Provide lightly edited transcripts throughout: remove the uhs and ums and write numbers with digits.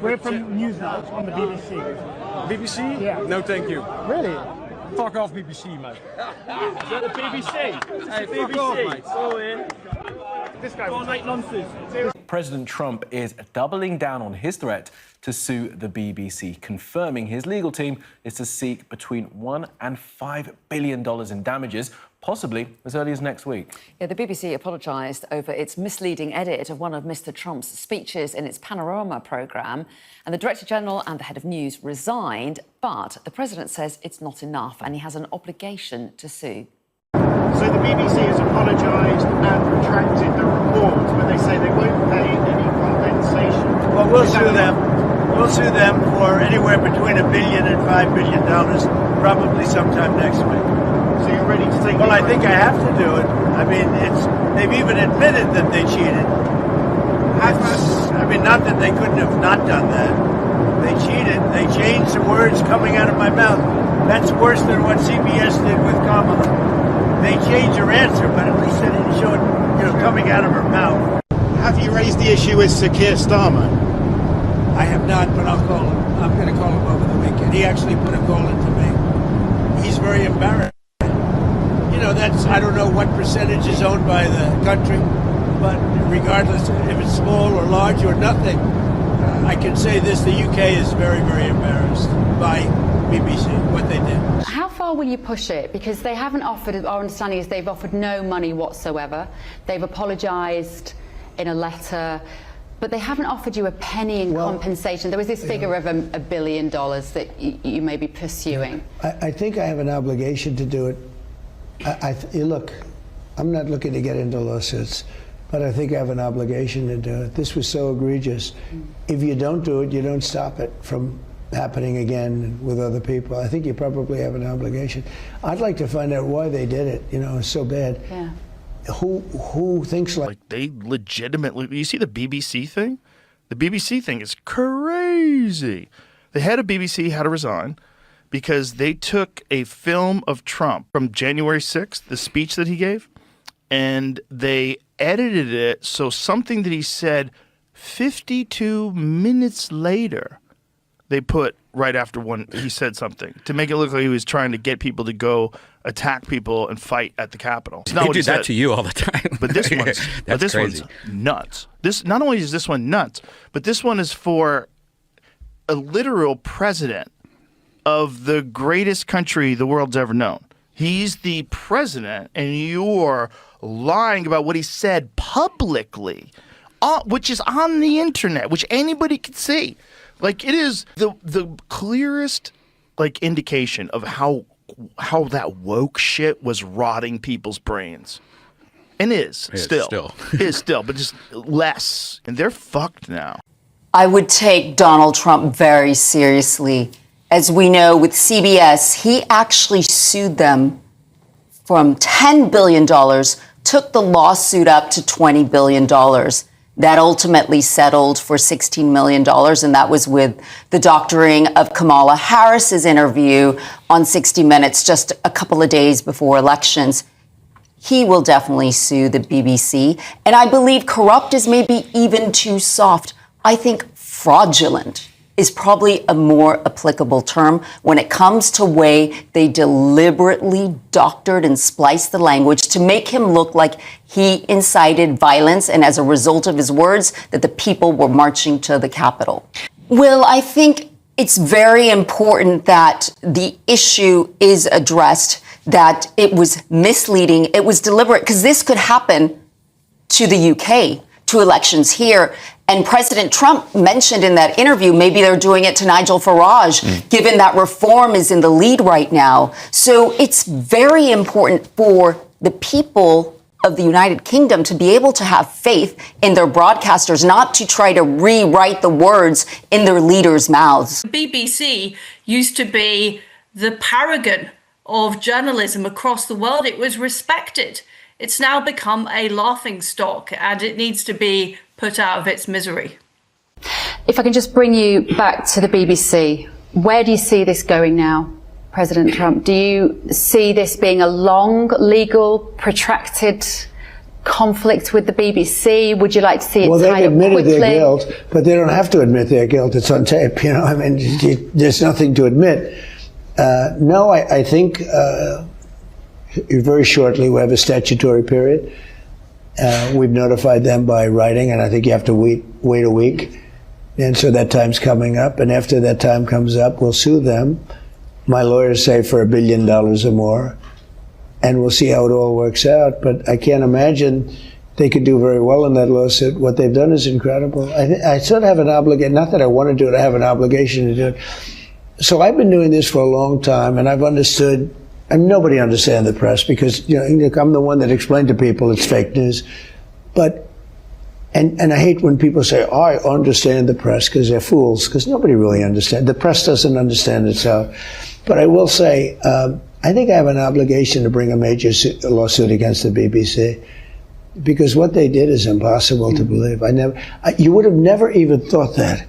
We're from Newsnight on the BBC. BBC? Yeah. No, thank you. Really? Fuck off, BBC, mate. Is that the BBC? Hey, fuck off, mate. Go in. This guy will make nonsense. President Trump is doubling down on his threat to sue the BBC, confirming his legal team is to seek between $1 and $5 billion in damages, possibly as early as next week. Yeah, the BBC apologised over its misleading edit of one of Mr Trump's speeches in its Panorama programme, and the Director General and the Head of News resigned, but the President says it's not enough and he has an obligation to sue. So the BBC has apologised and retracted the report, but they say they won't pay any compensation. Well, we'll sue them. We'll sue them for anywhere between $1 billion and $5 billion, probably sometime next week. So you're ready to take? Well, I think I have to do it. I mean, they've even admitted that they cheated. I mean, not that they couldn't have not done that. They cheated. They changed the words coming out of my mouth. That's worse than what CBS did with Kamala. They changed her answer, but at least they didn't show it, coming out of her mouth. Have you raised the issue with Sir Keir Starmer? I have not, but I'll call him. I'm going to call him over the weekend. He actually put a call into me. He's very embarrassed. I don't know what percentage is owned by the country, but regardless if it's small or large or nothing, I can say this, the UK is very, very embarrassed by BBC, what they did. How far will you push it? Because they haven't offered, our understanding is they've offered no money whatsoever. They've apologised in a letter, but they haven't offered you a penny in compensation. There was this figure of $1 billion that you may be pursuing. I think I have an obligation to do it. Look, I'm not looking to get into lawsuits, but I think I have an obligation to do it. This was so egregious. If you don't do it, you don't stop it from happening again with other people. I think you probably have an obligation. I'd like to find out why they did it. It's so bad. Yeah. Who thinks like they legitimately? You see the BBC thing? The BBC thing is crazy. The head of BBC had to resign because they took a film of Trump from January 6th, the speech that he gave, and they edited it so something that he said 52 minutes later, they put right after when he said something to make it look like he was trying to get people to go attack people and fight at the Capitol. They do that to you all the time. But this one's nuts. Not only is this one nuts, but this one is for a literal president of the greatest country the world's ever known. He's the president, and you're lying about what he said publicly, which is on the internet, which anybody can see. Like, it is the clearest indication of how that woke shit was rotting people's brains. And is still, but just less. And they're fucked now. I would take Donald Trump very seriously. As we know, with CBS, he actually sued them from $10 billion, took the lawsuit up to $20 billion. That ultimately settled for $16 million, and that was with the doctoring of Kamala Harris's interview on 60 Minutes just a couple of days before elections. He will definitely sue the BBC, and I believe corrupt is maybe even too soft. I think fraudulent is probably a more applicable term when it comes to way they deliberately doctored and spliced the language to make him look like he incited violence, and as a result of his words, that the people were marching to the Capitol. Well, I think it's very important that the issue is addressed, that it was misleading, it was deliberate, because this could happen to the UK, to elections here. And President Trump mentioned in that interview, maybe they're doing it to Nigel Farage, given that Reform is in the lead right now. So it's very important for the people of the United Kingdom to be able to have faith in their broadcasters, not to try to rewrite the words in their leaders' mouths. BBC used to be the paragon of journalism across the world. It was respected. It's now become a laughingstock, and it needs to be put out of its misery. If I can just bring you back to the BBC, where do you see this going now, President Trump? Do you see this being a long, legal, protracted conflict with the BBC? Would you like to see it Well, tied they've up admitted quickly? their guilt, but they don't have to admit their guilt. It's on tape, you know. I mean, there's nothing to admit. No, I think very shortly we have a statutory period. We've notified them by writing, and I think you have to wait a week. And so that time's coming up, and after that time comes up, we'll sue them. My lawyers say for $1 billion or more, and we'll see how it all works out. But I can't imagine they could do very well in that lawsuit. What they've done is incredible. I sort of have an obligation, not that I want to do it, I have an obligation to do it. So I've been doing this for a long time, and I've understood, and nobody understands the press because, you know, I'm the one that explained to people it's fake news. But, and I hate when people say, oh, I understand the press, because they're fools, because nobody really understands. The press doesn't understand itself. But I will say, I think I have an obligation to bring a major lawsuit against the BBC, because what they did is impossible to believe. You would have never even thought that.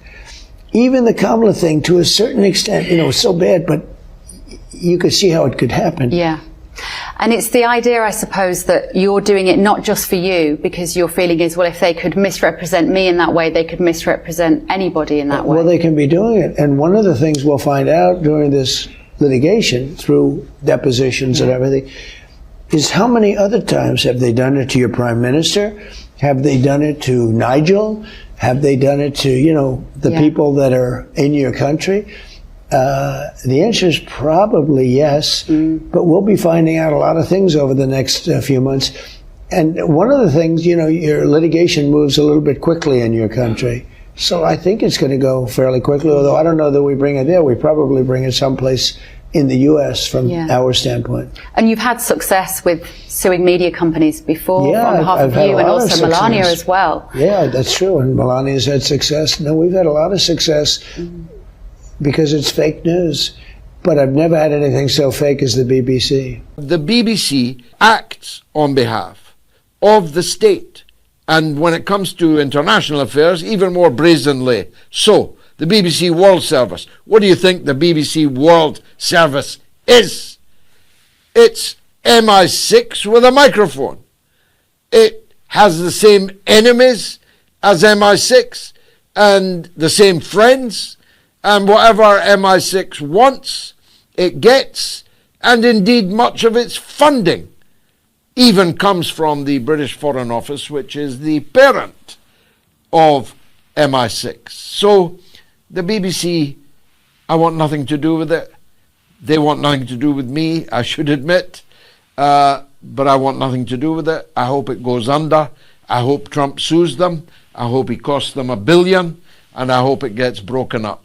Even the Kamala thing, to a certain extent, you know, was so bad, but you could see how it could happen. Yeah. And it's the idea, I suppose, that you're doing it not just for you, because your feeling is, well, if they could misrepresent me in that way, they could misrepresent anybody in that way. Well, they can be doing it. And one of the things we'll find out during this litigation, through depositions and everything, is how many other times have they done it to your prime minister? Have they done it to Nigel? Have they done it to, you know, the people that are in your country? The answer is probably yes, but we'll be finding out a lot of things over the next few months. And one of the things, you know, your litigation moves a little bit quickly in your country. So I think it's going to go fairly quickly, although I don't know that we bring it there. We probably bring it someplace in the U.S. from our standpoint. And you've had success with suing media companies before, on behalf I've of had you, a and lot of also Melania success. as well. Yeah, that's true. And Melania's had success. No, we've had a lot of success because it's fake news. But I've never had anything so fake as the BBC. The BBC acts on behalf of the state. And when it comes to international affairs, even more brazenly so. The BBC World Service. What do you think the BBC World Service is? It's MI6 with a microphone. It has the same enemies as MI6 and the same friends, and whatever MI6 wants, it gets, and indeed much of its funding even comes from the British Foreign Office, which is the parent of MI6. So the BBC, I want nothing to do with it. They want nothing to do with me, I should admit. But I want nothing to do with it. I hope it goes under. I hope Trump sues them. I hope he costs them $1 billion. And I hope it gets broken up.